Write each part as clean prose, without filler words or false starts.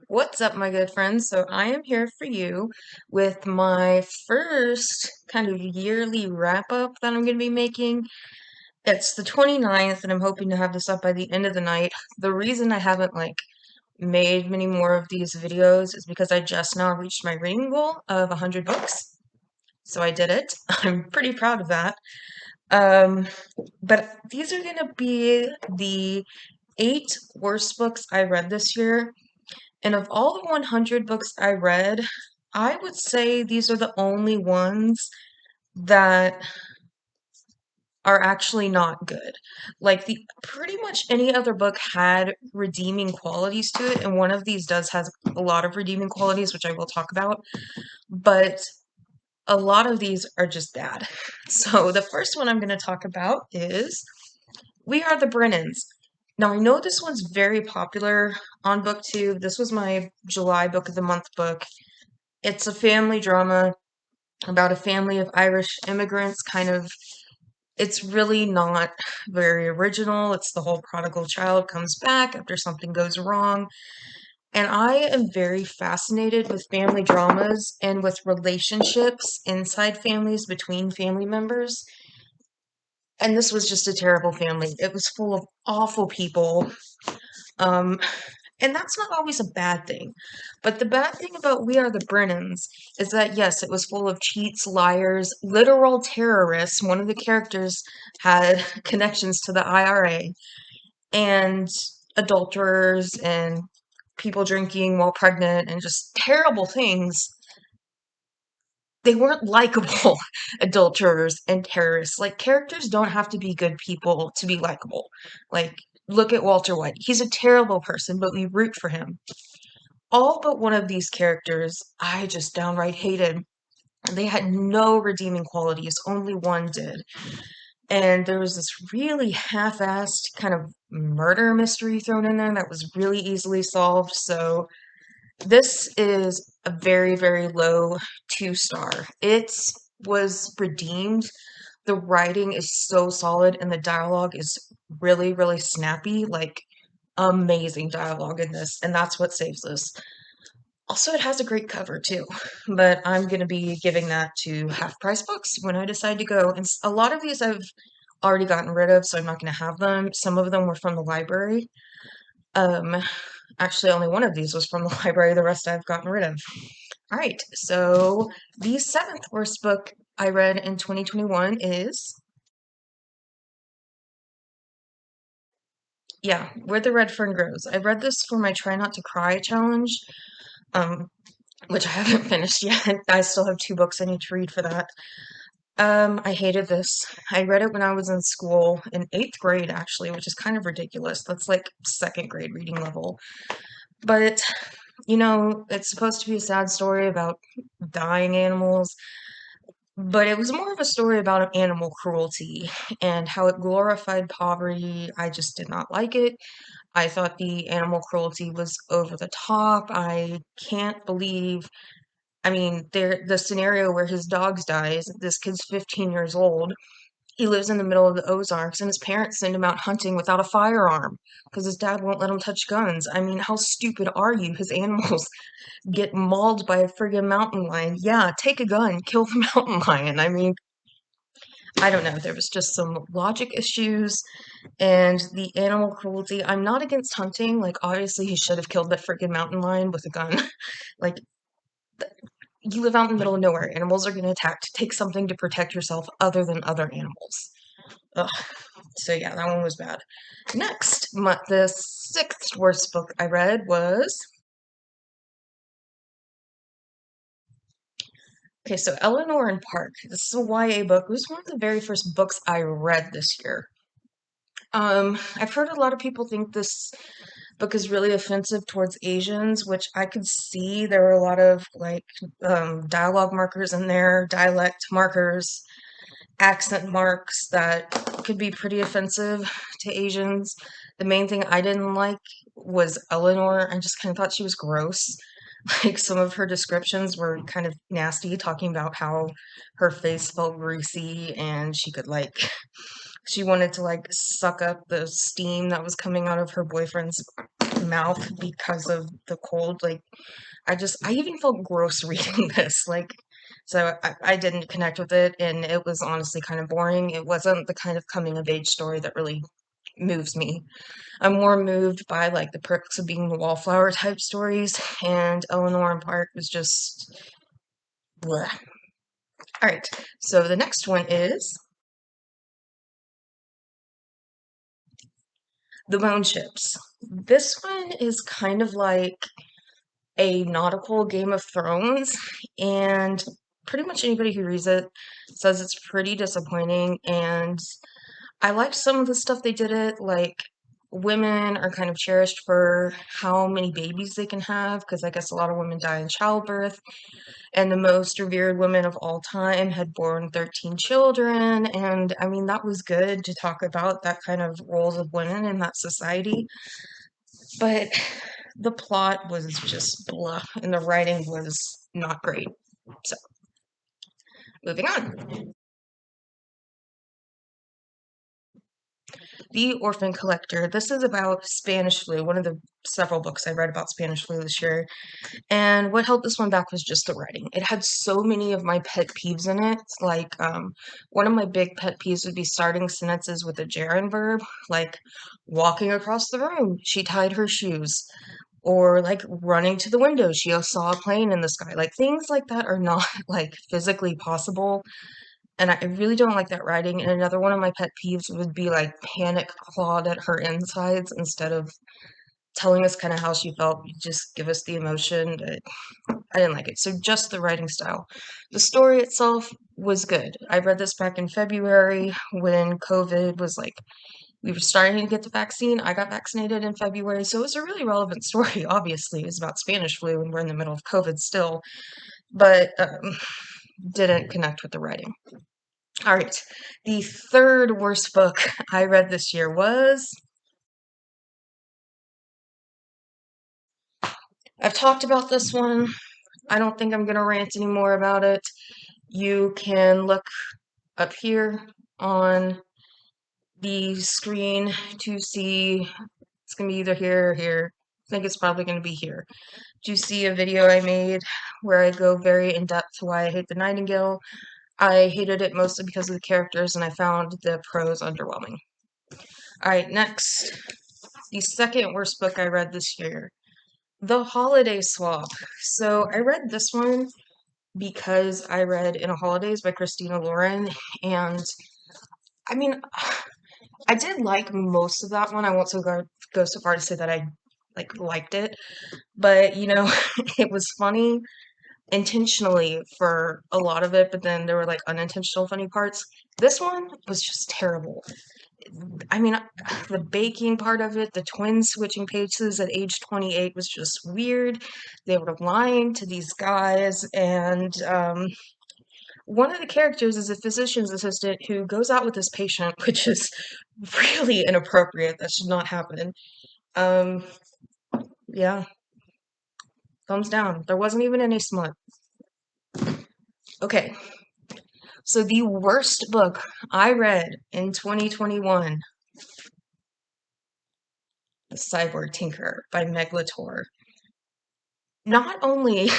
What's up, my good friends? So, I am here for you with my first kind of yearly wrap up that I'm going to be making. It's the 29th, and I'm hoping to have this up by the end of the night. The reason I haven't made many more of these videos is because I just now reached my reading goal of 100 books. So, I did it. I'm pretty proud of that. Um, but these are going to be the 8 worst books I read this year. And of all the 100 books I read, I would say these are the only ones that are actually not good. Like the pretty much any other book had redeeming qualities to it, and one of these does has a lot of redeeming qualities, which I will talk about, but a lot of these are just bad. So the first one I'm going to talk about is We Are the Brennans. Now, I know this one's very popular on BookTube. This was my July Book of the Month book. It's a family drama about a family of Irish immigrants, it's really not very original. It's the whole prodigal child comes back after something goes wrong. And I am very fascinated with family dramas and with relationships inside families between family members. And this was just a terrible family. It was full of awful people. Um, And that's not always a bad thing. But the bad thing about We Are the Brennans is that, yes, it was full of cheats, liars, literal terrorists. One of the characters had connections to the IRA, and adulterers, and people drinking while pregnant, and just terrible things. They weren't likable adulterers and terrorists. Like, characters don't have to be good people to be likable. Like, look at Walter White. He's a terrible person, but we root for him. All but one of these characters I just downright hated. They had no redeeming qualities, only one did. And there was this really half-assed kind of murder mystery thrown in there that was really easily solved. So this is a very, very low 2 star. It was redeemed. The writing is so solid and the dialogue is really, really snappy. Like, amazing dialogue in this, and that's what saves this. Also, it has a great cover too, but I'm going to be giving that to Half Price Books when I decide to go. And a lot of these I've already gotten rid of, so I'm not going to have them. Some of them were from the library. Um, Actually, only one of these was from the library. The rest I've gotten rid of. All right, so the 7th worst book I read in 2021 is, yeah, Where the Red Fern Grows. I read this for my Try Not to Cry challenge. Um, which I haven't finished yet. I still have 2 books I need to read for that. I hated this. I read it when I was in school, in 8th grade, actually, which is kind of ridiculous. That's like 2nd grade reading level. But, it's supposed to be a sad story about dying animals, but it was more of a story about animal cruelty and how it glorified poverty. I just did not like it. I thought the animal cruelty was over the top. I can't believe the scenario where his dogs dies, this kid's 15 years old. He lives in the middle of the Ozarks, and his parents send him out hunting without a firearm because his dad won't let him touch guns. I mean, how stupid are you? His animals get mauled by a friggin' mountain lion. Yeah, take a gun, kill the mountain lion. I don't know. There was just some logic issues and the animal cruelty. I'm not against hunting. Like, obviously, he should have killed that friggin' mountain lion with a gun. Like, you live out in the middle of nowhere. Animals are going to attack. Take something to protect yourself other than other animals. Ugh. So yeah, that one was bad. Next, the 6th worst book I read was, okay, so Eleanor and Park. This is a YA book. It was one of the very first books I read this year. I've heard a lot of people think this book is really offensive towards Asians, which I could see. There were a lot of dialogue markers in there, dialect markers, accent marks that could be pretty offensive to Asians. The main thing I didn't like was Eleanor. I just kind of thought she was gross. Like, some of her descriptions were kind of nasty, talking about how her face felt greasy and she wanted to suck up the steam that was coming out of her boyfriend's mouth because of the cold. Like, I even felt gross reading this. Like, so I didn't connect with it, and it was honestly kind of boring. It wasn't the kind of coming of age story that really moves me. I'm more moved by like the perks of being the wallflower type stories, and Eleanor and Park was just bleh. All right, so the next one is The Bone Ships. This one is kind of like a nautical Game of Thrones, and pretty much anybody who reads it says it's pretty disappointing. And I liked some of the stuff they did it, like women are kind of cherished for how many babies they can have, because I guess a lot of women die in childbirth, and the most revered woman of all time had born 13 children. And I mean, that was good to talk about that kind of roles of women in that society. But the plot was just blah, and the writing was not great. So, moving on. The Orphan Collector. This is about Spanish flu, one of the several books I read about Spanish flu this year. And what held this one back was just the writing. It had so many of my pet peeves in it. Like, one of my big pet peeves would be starting sentences with a gerund verb, like walking across the room, she tied her shoes, or like running to the window, she saw a plane in the sky. Like things like that are not like physically possible, and I really don't like that writing. And another one of my pet peeves would be like panic clawed at her insides instead of telling us kind of how she felt. Just give us the emotion. I didn't like it. So just the writing style. The story itself was good. I read this back in February when COVID was like, we were starting to get the vaccine. I got vaccinated in February, so it was a really relevant story. Obviously, it was about Spanish flu, and we're in the middle of COVID still, but didn't connect with the writing. All right, the third worst book I read this year was. I've talked about this one. I don't think I'm going to rant anymore about it. You can look up here on the screen to see. It's going to be either here or here. I think it's probably going to be here. Do you see a video I made where I go very in depth to why I hate the Nightingale? I hated it mostly because of the characters, and I found the prose underwhelming. Alright, next. The second worst book I read this year, The Holiday Swap. So I read this one because I read In a Holidays by Christina Lauren, and I mean, I did like most of that one. I won't go so far to say that I liked it, but you know, it was funny intentionally for a lot of it, but then there were like unintentional funny parts. This one was just terrible. I mean, the baking part of it, the twins switching paces at age 28 was just weird. They were lying to these guys, and one of the characters is a physician's assistant who goes out with this patient, which is really inappropriate. That should not happen. Um, yeah, thumbs down. There wasn't even any smut. Okay, so the worst book I read in 2021, The Cyborg Tinker by Meglitor. Not only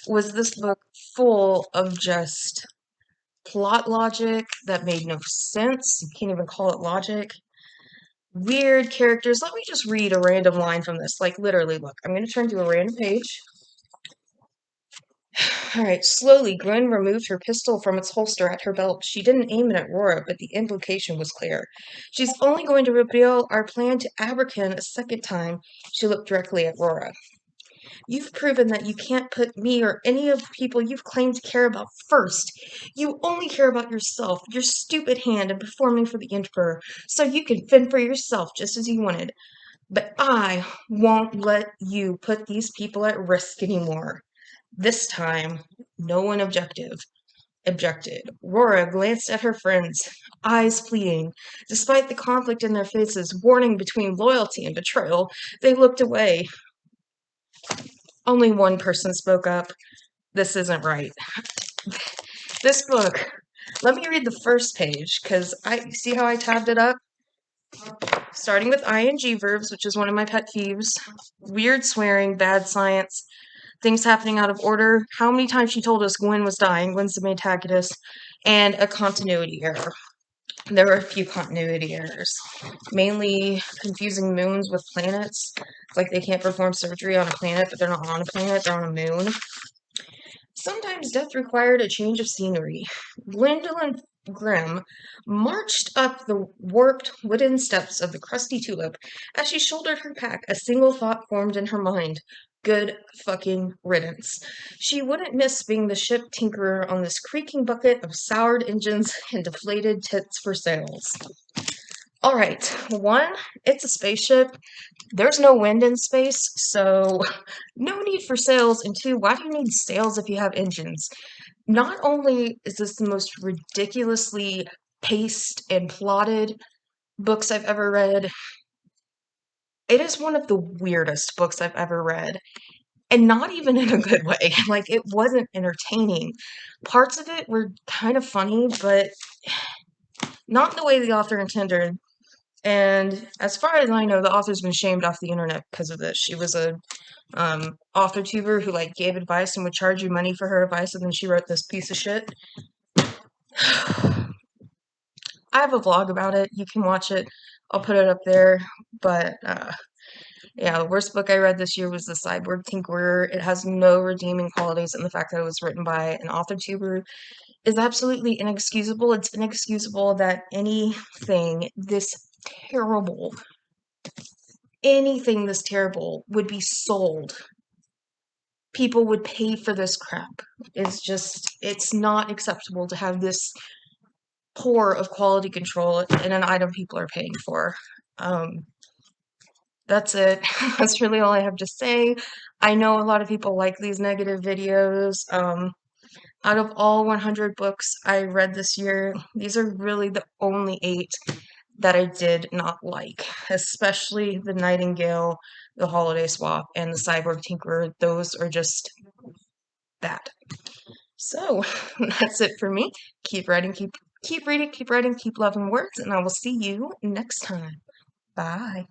was this book full of just plot logic that made no sense, you can't even call it logic, weird characters. Let me just read a random line from this. Like, literally, look, I'm going to turn to a random page. All right, slowly, Gwen removed her pistol from its holster at her belt. She didn't aim it at Rora, but the implication was clear. She's only going to reveal our plan to Aberkin a second time. She looked directly at Rora. You've proven that you can't put me or any of the people you've claimed to care about first. You only care about yourself, your stupid hand, and performing for the Emperor, so you can fend for yourself just as you wanted. But I won't let you put these people at risk anymore. This time, no one objected. Rora glanced at her friends, eyes pleading. Despite the conflict in their faces, warning between loyalty and betrayal, they looked away. Only one person spoke up. This isn't right. This book, let me read the first page, because I see how I tabbed it up? Starting with ing verbs, which is one of my pet peeves. Weird swearing, bad science, things happening out of order. How many times she told us Gwen was dying, Gwen's the main antagonist, and a continuity error. There were a few continuity errors, mainly confusing moons with planets. Like they can't perform surgery on a planet, but they're not on a planet, they're on a moon. Sometimes death required a change of scenery. Gwendolyn Grimm marched up the warped wooden steps of the crusty tulip. As she shouldered her pack, a single thought formed in her mind. Good fucking riddance. She wouldn't miss being the ship tinkerer on this creaking bucket of soured engines and deflated tits for sails. Alright, one, it's a spaceship. There's no wind in space, so no need for sails. And two, why do you need sails if you have engines? Not only is this the most ridiculously paced and plotted books I've ever read, it is one of the weirdest books I've ever read. And not even in a good way. Like, it wasn't entertaining. Parts of it were kind of funny, but not in the way the author intended. And as far as I know, the author's been shamed off the internet because of this. She was a author tuber who like gave advice and would charge you money for her advice, and then she wrote this piece of shit. I have a vlog about it. You can watch it. I'll put it up there. But yeah, the worst book I read this year was The Cyborg Thinker. It has no redeeming qualities, and the fact that it was written by an author tuber is absolutely inexcusable. It's inexcusable that anything this terrible would be sold. People would pay for this crap. It's not acceptable to have this poor of quality control in an item people are paying for. That's it. That's really all I have to say. I know a lot of people like these negative videos. Out of all 100 books I read this year, these are really the only 8 that I did not like, especially The Nightingale, The Holiday Swap, and The Cyborg Tinkerer. Those are just bad. So, that's it for me. Keep writing, keep reading, keep writing, keep loving words, and I will see you next time. Bye.